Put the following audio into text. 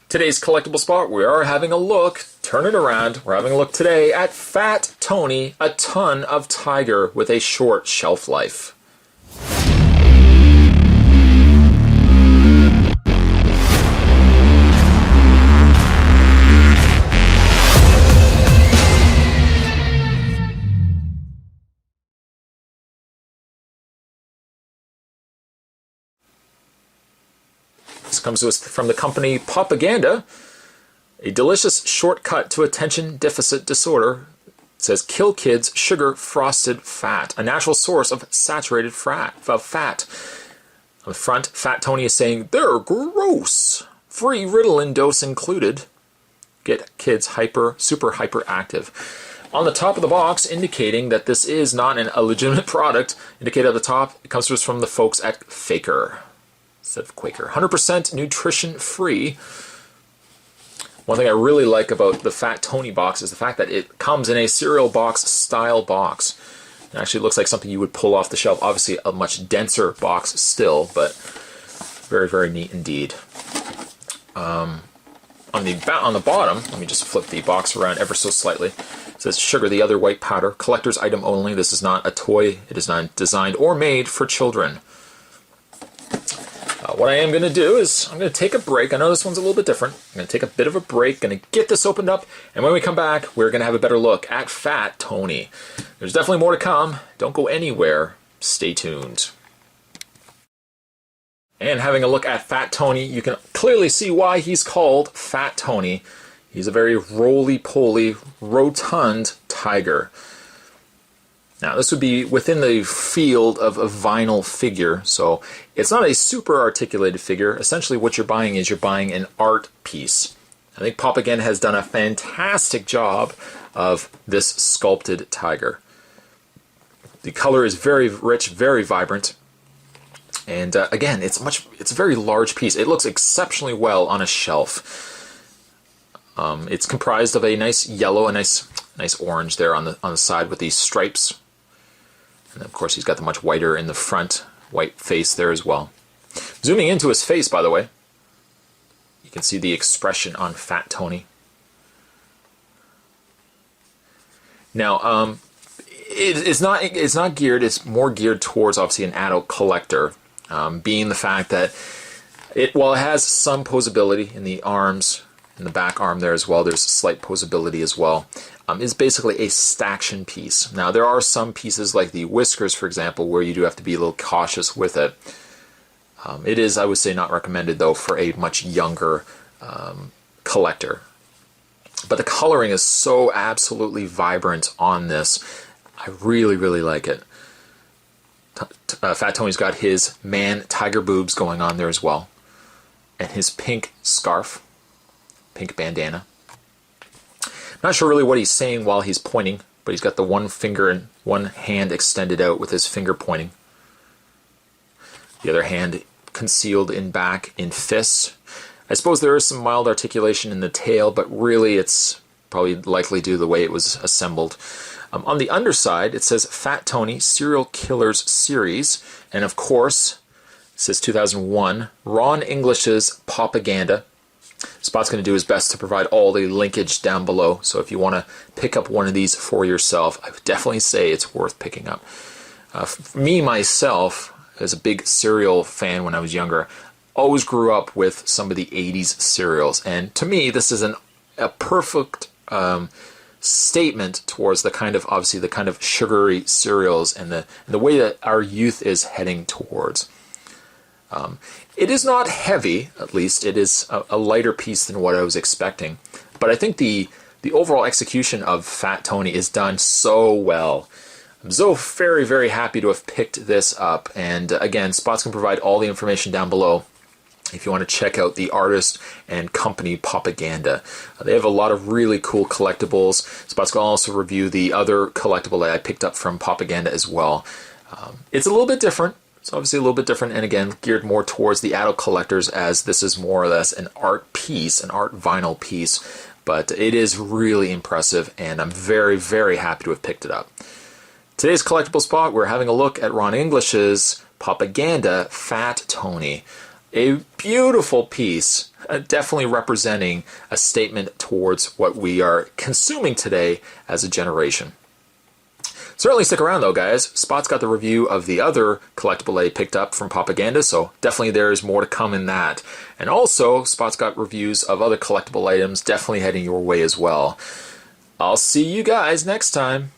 Today's collectible spot, we are having a look, turn it around, we're having a look today at Fat Tony, a ton of tiger with a short shelf life. This comes to us from the company Popaganda, a delicious shortcut to attention deficit disorder. It says, kill kids, sugar, frosted fat, a natural source of saturated fat. On the front, Fat Tony is saying, they're gross. Free Ritalin dose included. Get kids super hyperactive. On the top of the box, indicating that this is not a legitimate product, indicated at the top, it comes to us from the folks at Faker. Instead of Quaker. 100% nutrition free. One thing I really like about the Fat Tony box is the fact that it comes in a cereal box style box. It actually looks like something you would pull off the shelf. Obviously a much denser box still, but very, very neat indeed. On the bottom, let me just flip the box around ever so slightly. It says sugar, the other white powder, collector's item only. This is not a toy. It is not designed or made for children. What I am going to do is I'm going to take a break. I know this one's a little bit different. I'm going to take a bit of a break, going to get this opened up, and when we come back, we're going to have a better look at Fat Tony. There's definitely more to come. Don't go anywhere. Stay tuned. And having a look at Fat Tony, you can clearly see why he's called Fat Tony. He's a very roly-poly, rotund tiger. Now, this would be within the field of a vinyl figure, so it's not a super articulated figure. Essentially, what you're buying is you're buying an art piece. I think Popaganda has done a fantastic job of this sculpted tiger. The color is very rich, very vibrant, and again, it's a very large piece. It looks exceptionally well on a shelf. It's comprised of a nice yellow, a nice orange there on the side with these stripes. And of course, he's got the much whiter in the front, white face there as well. Zooming into his face, by the way, you can see the expression on Fat Tony. Now, it's not geared. It's more geared towards obviously an adult collector, being the fact that while it has some posability in the arms, in the back arm there as well, there's slight posability as well. Is basically a staction piece. Now there are some pieces like the whiskers, for example, where you do have to be a little cautious with it. It is, I would say, not recommended though for a much younger collector. But the coloring is so absolutely vibrant on this. I really, really like it. Fat Tony's got his man tiger boobs going on there as well. And his pink scarf, pink bandana. Not sure really what he's saying while he's pointing, but he's got the one finger and one hand extended out with his finger pointing. The other hand concealed in back in fists. I suppose there is some mild articulation in the tail, but really it's probably likely due to the way it was assembled. On the underside, it says Fat Tony Serial Killers Series, and of course, it says 2001, Ron English's Popaganda. Spot's going to do his best to provide all the linkage down below, so if you want to pick up one of these for yourself, I would definitely say it's worth picking up. Me, myself, as a big cereal fan when I was younger, always grew up with some of the 80s cereals, and to me, this is a perfect statement towards the kind of sugary cereals and the way that our youth is heading towards. It is not heavy, at least. It is a lighter piece than what I was expecting. But I think the overall execution of Fat Tony is done so well. I'm so very, very happy to have picked this up. And again, Spots can provide all the information down below if you want to check out the artist and company Popaganda. They have a lot of really cool collectibles. Spots can also review the other collectible that I picked up from Popaganda as well. It's a little bit different. It's obviously a little bit different, and again, geared more towards the adult collectors, as this is more or less an art piece, an art vinyl piece. But it is really impressive, and I'm very, very happy to have picked it up. Today's collectible spot, we're having a look at Ron English's Popaganda Fat Tony. A beautiful piece, definitely representing a statement towards what we are consuming today as a generation. Certainly stick around though, guys. Spot's got the review of the other collectible I picked up from Popaganda, so definitely there's more to come in that. And also, Spot's got reviews of other collectible items definitely heading your way as well. I'll see you guys next time.